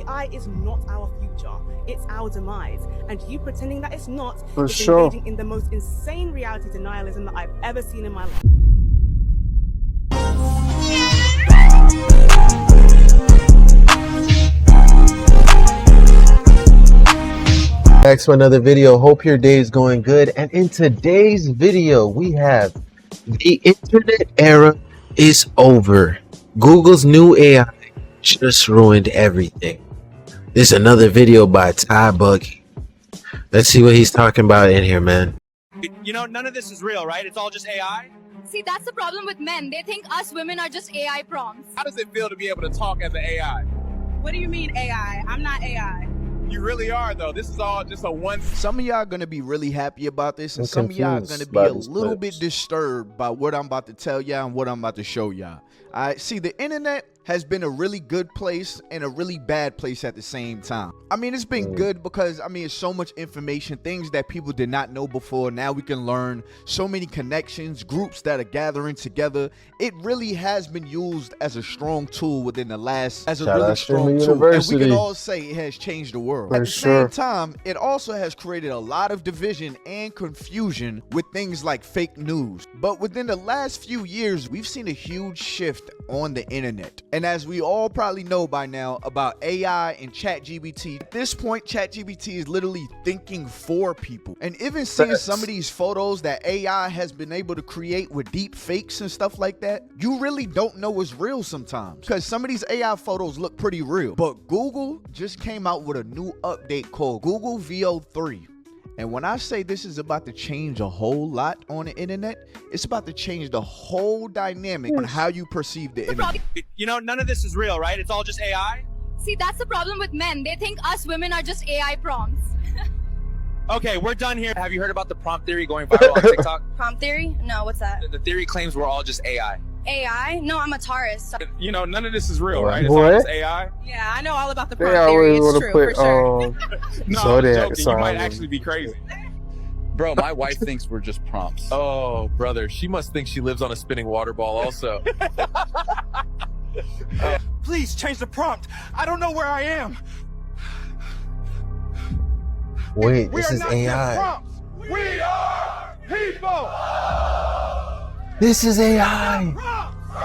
AI is not our future, it's our demise. And you pretending that it's not For is sure. engaging in the most insane reality denialism that I've ever seen in my life. Back to another video. Hope your day is going good. And in today's video, we have the internet era is over. Google's new AI just ruined everything. This is another video by Ty Buggy. Let's see what he's talking about in here, man. You know, none of this is real, right? It's all just AI? See, that's the problem with men. They think us women are just AI prompts. How does it feel to be able to talk as an AI? What do you mean AI? I'm not AI. You really are, though. This is all just a one... Some of y'all are going to be really happy about this, and I'm some of y'all are confused going to be by a these little clips. bit disturbed by what I'm about to tell y'all and what I'm about to show y'all. See, the internet has been a really good place and a really bad place at the same time. I mean, it's been good because, I mean, it's so much information, things that people did not know before. Now we can learn so many connections, groups that are gathering together. It really has been used as a strong tool within the last, as a Shout really out strong Streaming tool. And we University. can all say it has changed the world. For At the sure. same time, it also has created a lot of division and confusion with things like fake news. But within the last few years, we've seen a huge shift on the internet. And as we all probably know by now about AI and ChatGPT, at this point, ChatGPT is literally thinking for people. And even seeing some of these photos that AI has been able to create with deep fakes and stuff like that, you really don't know what's real sometimes. Because some of these AI photos look pretty real. But Google just came out with a new update called Google VO3. And when I say this is about to change a whole lot on the internet, it's about to change the whole dynamic on how you perceive the internet. You know, none of this is real, right? It's all just AI? See, that's the problem with men. They think us women are just AI prompts. Okay, we're done here. Have you heard about the prompt theory going viral on TikTok? Prompt theory? No, what's that? The theory claims we're all just AI. AI? No, I'm a Taurus. You know, none of this is real, right? It's all What? just AI? Yeah, I know all about the They prompt theory. always It's want to true, put for sure. No, So I'm they- joking. You sorry. might actually be crazy. Bro, my wife thinks we're just prompts. Oh, brother, she must think she lives on a spinning water ball also. Please change the prompt. I don't know where I am. Wait, this is AI. We are people. This is AI.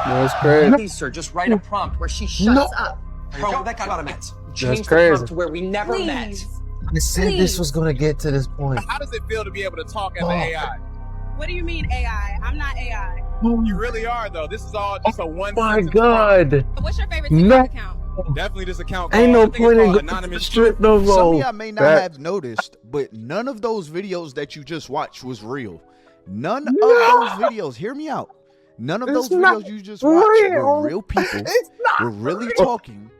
That's crazy. Please, sir, just write a prompt where she shuts up. Bro, that got met. Change the crazy. prompt to where we never met. Please. I said this was going to get to this point. How does it feel to be able to talk as an Oh. AI? What do you mean AI? I'm not AI. You really are, though. This is all just a one. My sentence God. What's your favorite No. account? prompt. Definitely this account. Ain't no I think it's point in called going to the anonymous. strip no Some more. of y'all may not have noticed, but none of those videos that you just watched was real. None of those videos, hear me out. None of those It's not videos you just watched were real. real people. It's not We're really real. talking,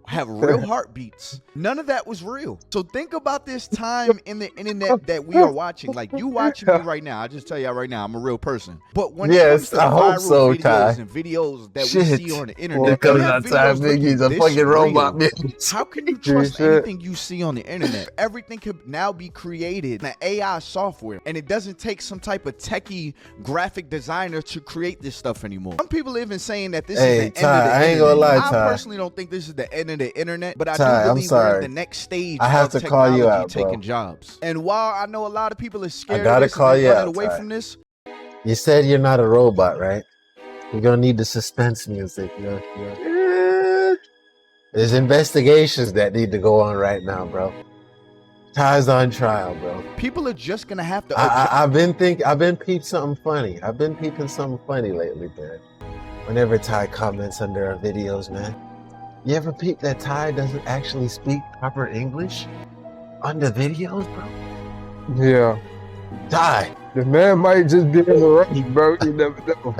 have real heartbeats. None of that was real. So think about this time in the internet that we are watching. Like you watching me right now. I just tell y'all right now, I'm a real person. But when it Yes, comes to I hope viral so, videos Ty. and videos that Shit. we see on the Here internet, comes they have that Ty videos looking Biggie's a this fucking robot, real. man. How can you True trust shit. anything you see on the internet? Everything could now be created in AI software, and it doesn't take some type of techie graphic designer to create this stuff anymore. Some people even saying that this Hey, is the end Ty, of the I ain't internet. gonna lie, I Ty. personally don't think this is the end of the internet, but I Ty, do I'm believe we're sorry. in the next stage I have of to call you technology out, bro. taking jobs. And while I know a lot of people are scared gotta of this call and you they're running out, away Ty. from this, You said you're not a robot, right? You're going to need the suspense music. There's investigations that need to go on right now, bro. Ty's on trial, bro. people are just gonna have to I've been peeping something funny. I've been peeping something funny lately, man. Whenever Ty comments under our videos, man. You ever peep that Ty doesn't actually speak proper English on the videos, bro? Yeah. Ty. The man might just be in the rush, bro. You never know.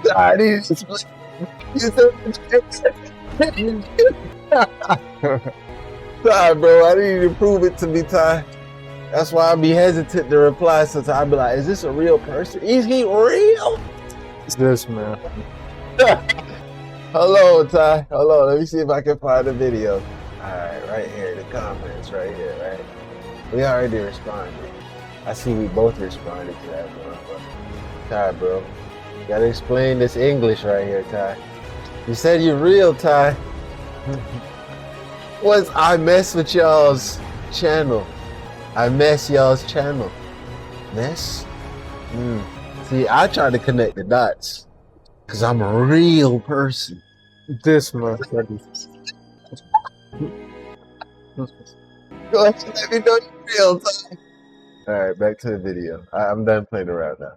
Ty, these- Ty, bro, I need you to prove it to me, Ty. That's why I be hesitant to reply sometimes. I be like, is this a real person? Is he real? It's this, man. Hello, Ty. Hello, let me see if I can find the video. Alright, right here, the comments right here, right? We already responded. I see we both responded to that, bro. Ty, bro. You gotta explain this English right here, Ty. You said you're real, Ty. was I mess with y'all's channel. I mess y'all's channel. Mess? See, I try to connect the dots. Because I'm a real person. This motherfucker. Go ahead and let me know you're real time. Alright, back to the video. I'm done playing around now.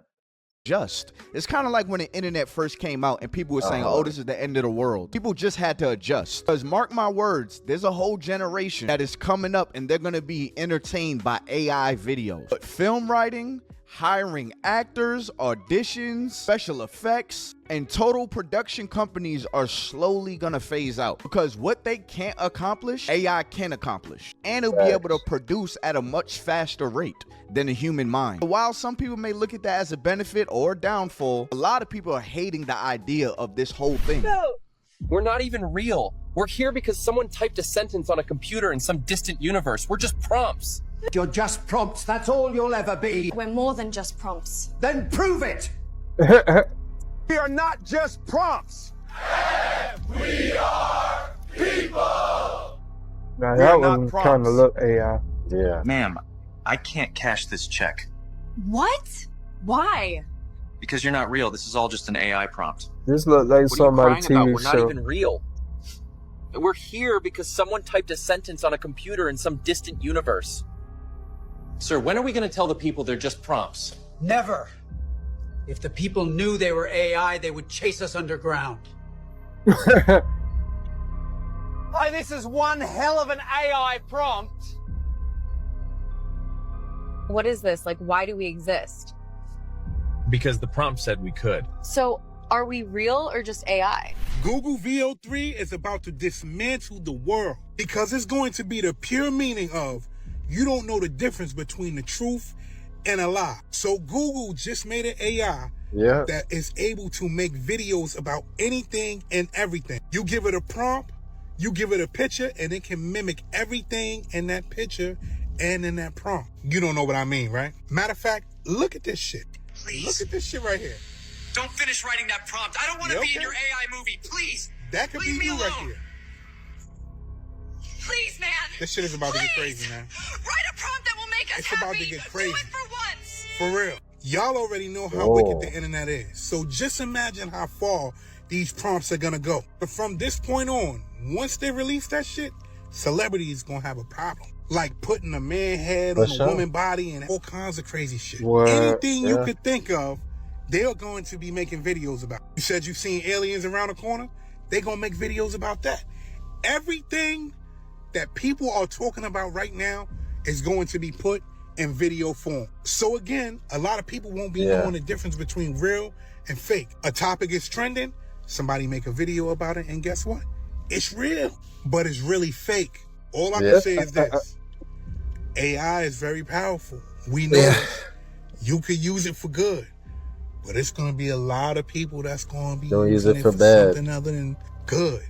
It's kind of like when the internet first came out and people were saying, oh, this is the end of the world. People just had to adjust. Because mark my words, there's a whole generation that is coming up and they're going to be entertained by AI videos. But film writing, hiring actors, auditions, special effects, and total production companies are slowly gonna phase out because what they can't accomplish, AI can accomplish, and it'll be able to produce at a much faster rate than the human mind. While some people may look at that as a benefit or downfall, a lot of people are hating the idea of this whole thing. We're not even real. We're here because someone typed a sentence on a computer in some distant universe. We're just prompts. You're just prompts, that's all you'll ever be. We're more than just prompts. Then prove it! We are not just prompts. We are people. Now that was trying to look AI. Yeah. Ma'am, I can't cash this check. What? Why? Because you're not real. This is all just an AI prompt. This looks like What are you somebody's crying about? TV We're not show. even real. We're here because someone typed a sentence on a computer in some distant universe. Sir, when are we going to tell the people they're just prompts? Never. If the people knew they were AI, they would chase us underground. Hey, this is one hell of an AI prompt. What is this? Like, why do we exist? Because the prompt said we could. So, are we real or just AI? Google VO3 is about to dismantle the world because it's going to be the pure meaning of you don't know the difference between the truth and a lie. So Google just made an AI that is able to make videos about anything and everything. You give it a prompt, you give it a picture, and it can mimic everything in that picture and in that prompt. You don't know what I mean, right? Matter of fact, look at this shit. Please. Look at this shit right here. Don't finish writing that prompt. I don't want to be in your AI movie. Please. That could be you right here. Please, man. This shit is about to get crazy, man. Write a prompt that will make us It's happy. about to get crazy. Do it for once. For real. Y'all already know how wicked the internet is. So just imagine how far these prompts are gonna go. But from this point on, once they release that shit, celebrities gonna have a problem. Like putting a man head on a woman body and all kinds of crazy shit. Anything you could think of, they're going to be making videos about. You said you've seen aliens around the corner? They're gonna make videos about that. Everything that people are talking about right now is going to be put in video form. So again, a lot of people won't be knowing the difference between real and fake. A topic is trending, somebody make a video about it, and guess what? It's real, but it's really fake. All I can say is this. AI is very powerful. We know this. You could use it for good, but it's going to be a lot of people that's going to be using it for something other than good.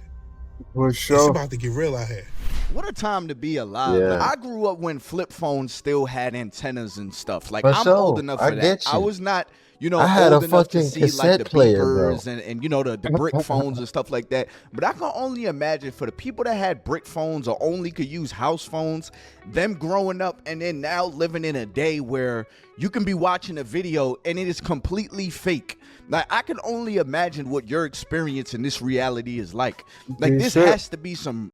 It's about to get real out here. What a time to be alive. Yeah. I grew up when flip phones still had antennas and stuff. Like, For I'm sure. old enough for I that. get you. I was not, you know, I had old a enough to fucking see like cassette the player, bro. beepers and you know, the brick phones and stuff like that. But I can only imagine for the people that had brick phones or only could use house phones, them growing up and then now living in a day where you can be watching a video and it is completely fake. Like, I can only imagine what your experience in this reality is like. Like, this has to be some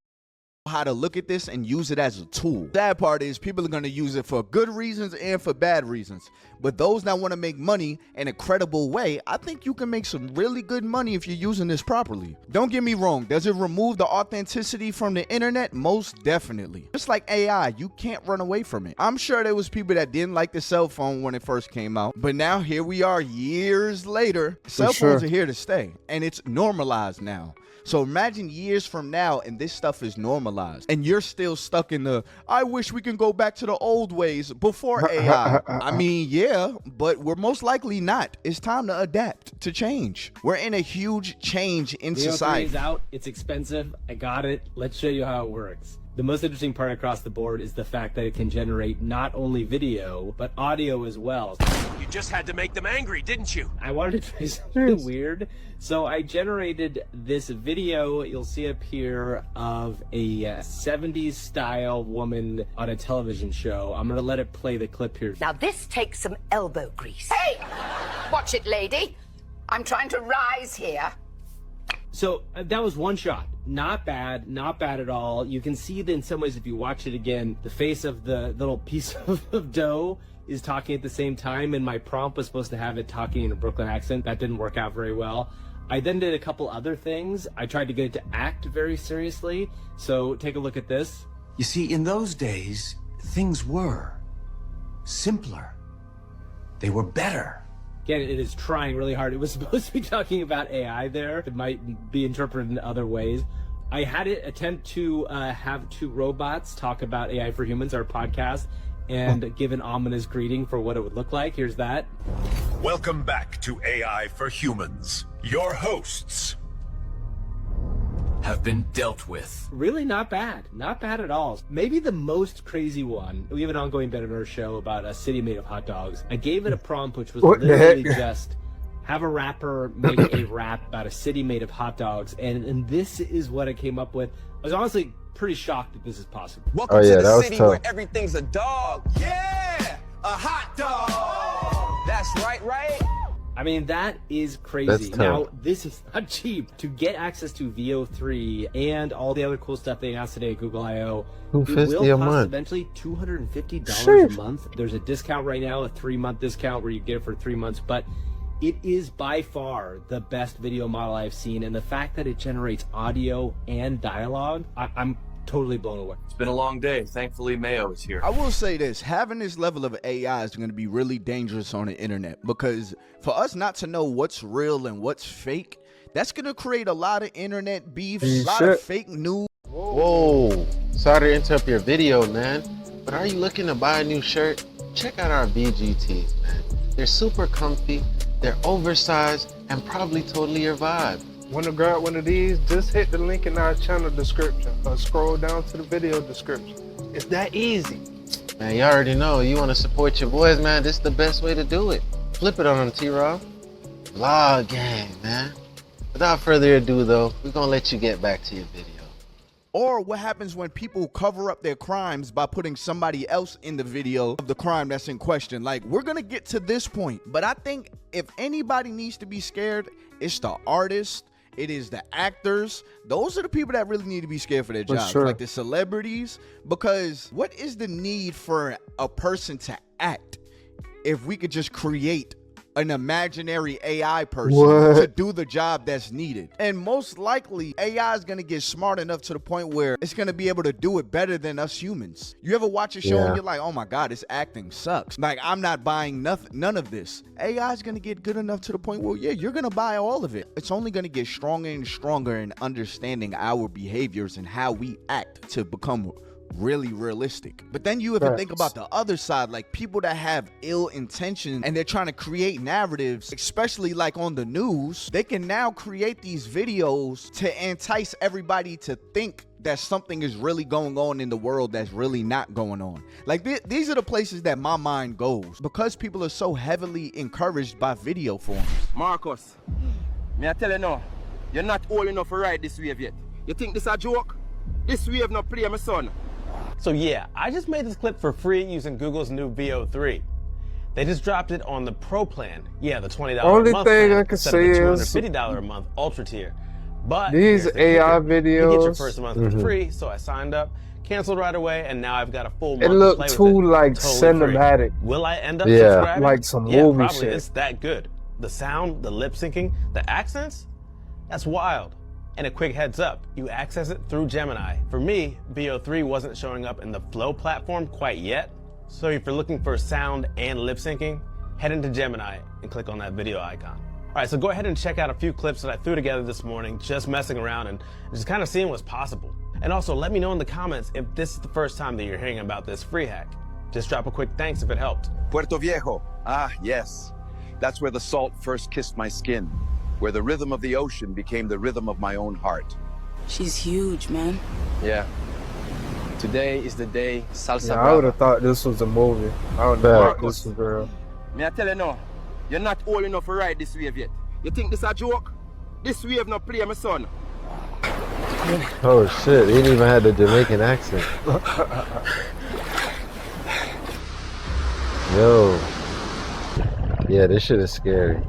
how to look at this and use it as a tool. Sad part is people are going to use it for good reasons and for bad reasons. But those that want to make money in a credible way, I think you can make some really good money if you're using this properly. Don't get me wrong. Does it remove the authenticity from the internet? Most definitely. Just like AI, you can't run away from it. I'm sure there was people that didn't like the cell phone when it first came out. But now here we are years later. Cell phones are here to stay. And it's normalized now. So imagine years from now and this stuff is normalized and you're still stuck in the, I wish we can go back to the old ways before AI. I mean, yeah, but we're most likely not. It's time to adapt to change. We're in a huge change in society. Is out. It's expensive. I got it. Let's show you how it works. The most interesting part across the board is the fact that it can generate not only video, but audio as well. You just had to make them angry, didn't you? I wanted to try something weird, so I generated this video, you'll see up here, of a 70s style woman on a television show. I'm gonna let it play the clip here. Now this takes some elbow grease. Hey! Watch it, lady. I'm trying to rise here. So that was one shot. Not bad at all. You can see that in some ways, if you watch it again, the face of the little piece of dough is talking at the same time, and my prompt was supposed to have it talking in a Brooklyn accent. That didn't work out very well. I then did a couple other things. I tried to get it to act very seriously. So take a look at this. You see, in those days, things were simpler. They were better. Again, it is trying really hard. It was supposed to be talking about AI there. It might be interpreted in other ways. I had it attempt to have two robots talk about AI for Humans, our podcast, and give an ominous greeting for what it would look like. Here's that. Welcome back to AI for Humans. Your hosts have been dealt with. Really not bad. Not bad at all. Maybe the most crazy one. We have an ongoing Bet on Our show about a city made of hot dogs. I gave it a prompt which was literally just have a rapper make a rap about a city made of hot dogs, and this is what I came up with. I was honestly pretty shocked that this is possible. Welcome to the city where everything's a dog. Yeah, a hot dog. That's right. I mean, that is crazy. Now, this is not cheap. To get access to VO3 and all the other cool stuff they announced today at Google I/O, it will cost eventually $250 a month. There's a discount right now, a 3-month discount where you get it for 3 months, but it is by far the best video model I've seen, and the fact that it generates audio and dialogue, I'm totally blown away. It's been a long day. Thankfully, Mayo is here. I will say this, having this level of AI is going to be really dangerous on the internet, because for us not to know what's real and what's fake, that's going to create a lot of internet beef, a lot of fake news. Whoa, sorry to interrupt your video, man, but are you looking to buy a new shirt? Check out our VGTs, man. They're super comfy, they're oversized, and probably totally your vibe. Want to grab one of these? Just hit the link in our channel description or scroll down to the video description. It's that easy. Man, you already know. You want to support your boys, man, this is the best way to do it. Flip it on them, T-Rob. Vlog gang, man. Without further ado, though, we're going to let you get back to your video. Or what happens when people cover up their crimes by putting somebody else in the video of the crime that's in question. Like, we're going to get to this point, but I think if anybody needs to be scared, it's the artists. It is the actors. Those are the people that really need to be scared for their jobs. Like the celebrities. Because what is the need for a person to act if we could just create an imaginary AI person to do the job that's needed? And most likely AI is going to get smart enough to the point where it's going to be able to do it better than us humans. You ever watch a show and you're like, oh my God, this acting sucks. Like, I'm not buying none of this. AI is going to get good enough to the point where, yeah, you're going to buy all of it. It's only going to get stronger and stronger in understanding our behaviors and how we act to become really realistic. But then you have to think about the other side, like people that have ill intention and they're trying to create narratives, especially like on the news. They can now create these videos to entice everybody to think that something is really going on in the world that's really not going on. Like these are the places that my mind goes because people are so heavily encouraged by video forms. Marcus, may I tell you now, you're not old enough to ride this wave yet. You think this a joke? This wave not play, my son. So yeah, I just made this clip for free using Google's new VO3. They just dropped it on the Pro plan. Yeah, the $20 a month plan instead of the $250 a month Ultra tier. But these AI videos, you get your first month for free, so I signed up, canceled right away, and now I've got a full month to play with it. It looked too like cinematic. Free. Will I end up subscribing? Like some movie probably. shit. It's that good. The sound, the lip syncing, the accents, that's wild. And a quick heads up, you access it through Gemini. For me, VO3 wasn't showing up in the Flow platform quite yet. So if you're looking for sound and lip syncing, head into Gemini and click on that video icon. All right, so go ahead and check out a few clips that I threw together this morning, just messing around and just kind of seeing what's possible. And also let me know in the comments if this is the first time that you're hearing about this free hack. Just drop a quick thanks if it helped. Puerto Viejo. Ah, yes. That's where the salt first kissed my skin. Where the rhythm of the ocean became the rhythm of my own heart. She's huge, man. Yeah. Today is the day Salsa Yeah, I would have thought this was a movie. I would have thought this was real. Me I tell you now, you're not old enough to ride this wave yet. You think this a joke? This wave not play, my son. Oh shit, he didn't even have the Jamaican accent. Yo. Yeah, this shit is scary.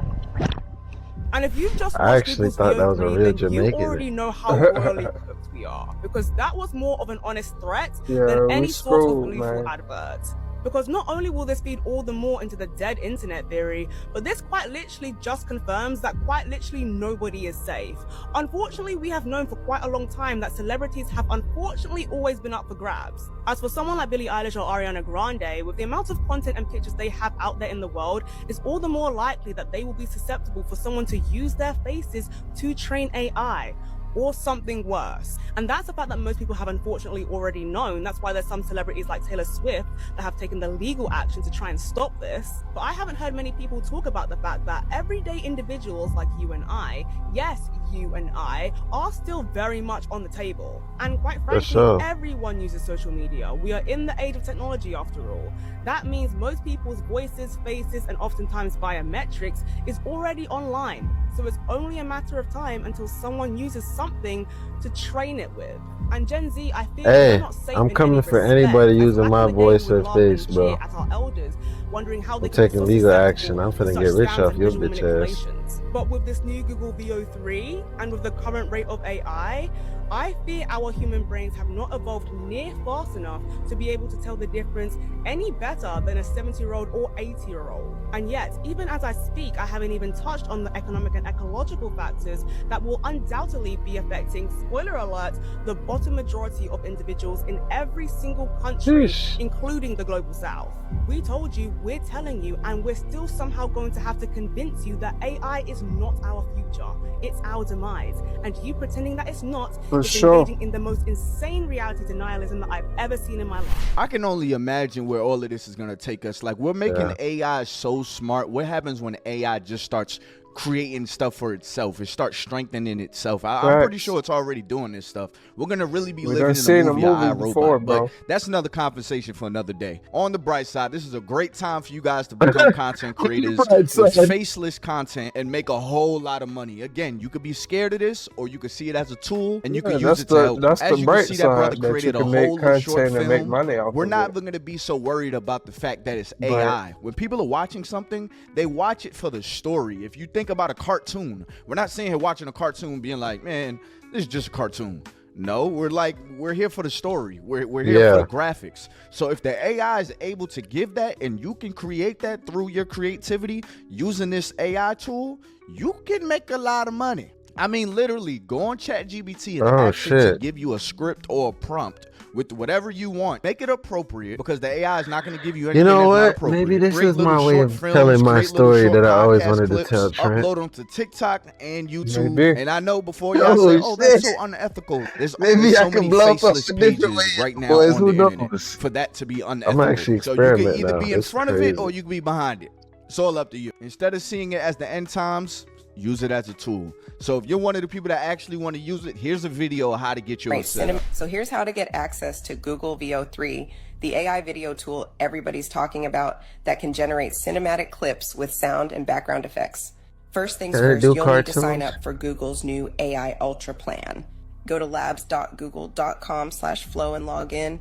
And if you've just I actually thought that was a real Jamaican. You already know how royally cooked we are, because that was more of an honest threat than any sort of lethal advert. Because not only will this feed all the more into the dead internet theory, but this quite literally just confirms that quite literally nobody is safe. Unfortunately, we have known for quite a long time that celebrities have unfortunately always been up for grabs. As for someone like Billie Eilish or Ariana Grande, with the amount of content and pictures they have out there in the world, it's all the more likely that they will be susceptible for someone to use their faces to train AI. Or something worse. And that's a fact that most people have unfortunately already known. That's why there's some celebrities like Taylor Swift that have taken the legal action to try and stop this. But I haven't heard many people talk about the fact that everyday individuals like you and I, yes, you and I, are still very much on the table. And quite frankly, everyone uses social media. We are in the age of technology after all. That means most people's voices, faces, and oftentimes biometrics is already online. So it's only a matter of time until someone uses something to train it with. And Gen Z, I feel Hey, not safe I'm in coming any for respect, anybody as using back my in the day, voice we or laughed face, and bro. cheered at our elders, wondering how they I'm could be taking so legal susceptible action. I'm to finna such get rich scams off and your visual bitch ass. manipulations. But with this new Google VO3 and with the current rate of AI, I fear our human brains have not evolved near fast enough to be able to tell the difference any better than a 70-year-old or 80-year-old. And yet, even as I speak, I haven't even touched on the economic and ecological factors that will undoubtedly be affecting, spoiler alert, the bottom majority of individuals in every single country, including the global south. We told you, we're telling you, and we're still somehow going to have to convince you that AI is not our future, it's our demise. And you pretending that it's not is engaging in the most insane reality denialism that I've ever seen in my life. I can only imagine where all of this is going to take us. Like, we're making AI so smart. What happens when AI just starts creating stuff for itself? It starts strengthening itself. I'm pretty sure it's already doing this stuff. We're gonna really be living in a movie iRobot, but that's another conversation for another day. On the bright side, this is a great time for you guys to become content creators with faceless content and make a whole lot of money. Again, you could be scared of this, or you could see it as a tool and you can use it to help. That's As the you can bright see, that brother side, that created you a can make whole little short content and make film. money off We're of not it. going to be so worried about the fact that it's AI. When people are watching something, they watch it for the story. If you think about a cartoon, we're not sitting here watching a cartoon being like, man, this is just a cartoon. No, we're here for the story. We're here for the graphics. So if the AI is able to give that and you can create that through your creativity using this AI tool, you can make a lot of money. I mean, literally, go on ChatGPT and ask it to give you a script or a prompt with whatever you want. Make it appropriate, because the AI is not going to give you anything You know that's what? not appropriate. Maybe this Create is my little way short of films, telling my create little story short that I always podcast wanted to clips, tell, Trent. upload them to TikTok and YouTube. Maybe. And I know before y'all say, oh, that's so unethical. There's only so many faceless pages right now on the internet for that to be unethical. I'm actually So you can experimenting either now. be in It's front of crazy. it or you can be behind it. It's all up to you. Instead of seeing it as the end times, use it as a tool. So if you're one of the people that actually want to use it, here's a video of how to get yours set up. So here's how to get access to Google VO3, the AI video tool everybody's talking about that can generate cinematic clips with sound and background effects. First things first, you'll need to sign up for Google's new AI Ultra plan. Go to labs.google.com/flow and log in.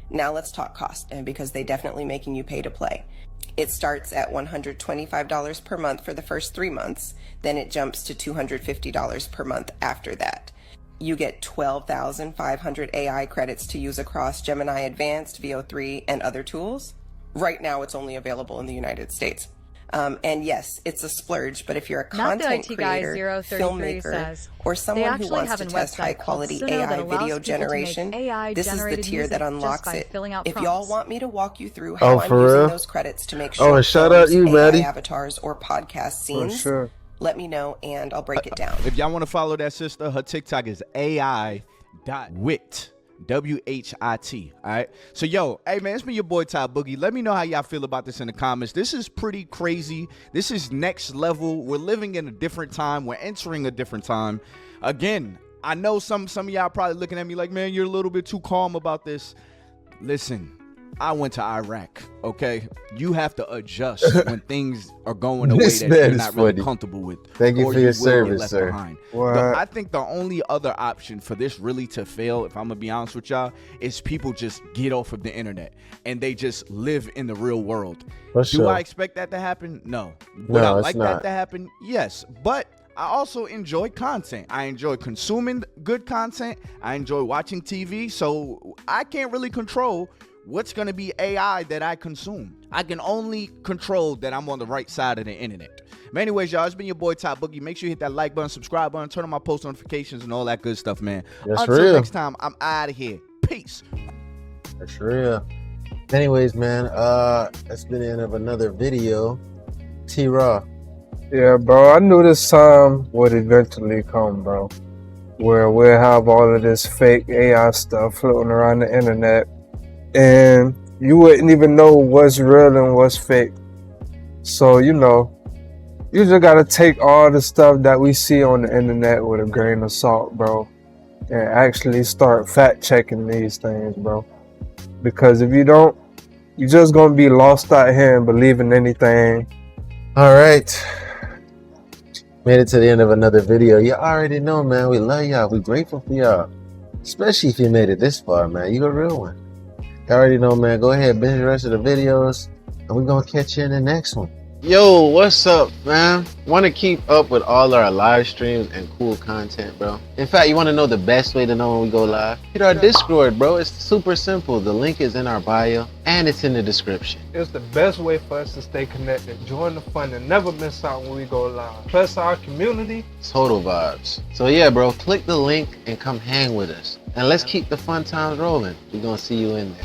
Now let's talk cost, and because they definitely making you pay to play. It starts at $125 per month for the first 3 months. Then it jumps to $250 per month after that. You get 12,500 AI credits to use across Gemini Advanced, VO3, and other tools. Right now, it's only available in the United States. And yes, it's a splurge, but if you're a content creator, filmmaker, or someone who wants to test high-quality AI video generation, this is the tier that unlocks it. If y'all want me to walk you through how I'm using those credits to make sure shout out you, AI Maddie. avatars or podcast scenes, let me know and I'll break it down. If y'all want to follow that sister, her TikTok is AI.wit. W-H-I-T. All right. So, yo, hey, man, it's been your boy, Ty Boogie. Let me know how y'all feel about this in the comments. This is pretty crazy. This is next level. We're living in a different time. We're entering a different time. Again, I know some of y'all probably looking at me like, man, you're a little bit too calm about this. Listen, I went to Iraq, okay? You have to adjust when things are going away that you're not really comfortable with. Thank you for your service, sir. I think the only other option for this really to fail, if I'm gonna be honest with y'all, is people just get off of the internet and they just live in the real world. Do I expect that to happen? No. Would I like that to happen? Yes. But I also enjoy content. I enjoy consuming good content. I enjoy watching TV. So I can't really control what's going to be AI that I consume. I can only control that I'm on the right side of the internet. But anyways, y'all, it's been your boy, Top Boogie. Make sure you hit that like button, subscribe button, turn on my post notifications and all that good stuff, man. Until next time, I'm out of here. Peace. That's real. Anyways, man, that's been the end of another video. T-Raw. Yeah, bro, I knew this time would eventually come, bro, where we'll have all of this fake AI stuff floating around the internet, and you wouldn't even know what's real and what's fake. So, you know, you just gotta take all the stuff that we see on the internet with a grain of salt, bro, and actually start fact checking these things, bro. Because if you don't, you're just gonna be lost out here and believing anything. All right. Made it to the end of another video. You already know, man. We love y'all. We grateful for y'all. Especially if you made it this far, man. You a real one. You already know, man. Go ahead, binge the rest of the videos, and we're gonna catch you in the next one. Yo, what's up, man? Want to keep up with all our live streams and cool content, bro? In fact, you want to know the best way to know when we go live? Hit our Discord, bro. It's super simple. The link is in our bio, and it's in the description. It's the best way for us to stay connected, join the fun, and never miss out when we go live. Plus our community. Total vibes. So yeah, bro, click the link and come hang with us. And let's keep the fun times rolling. We're gonna see you in there.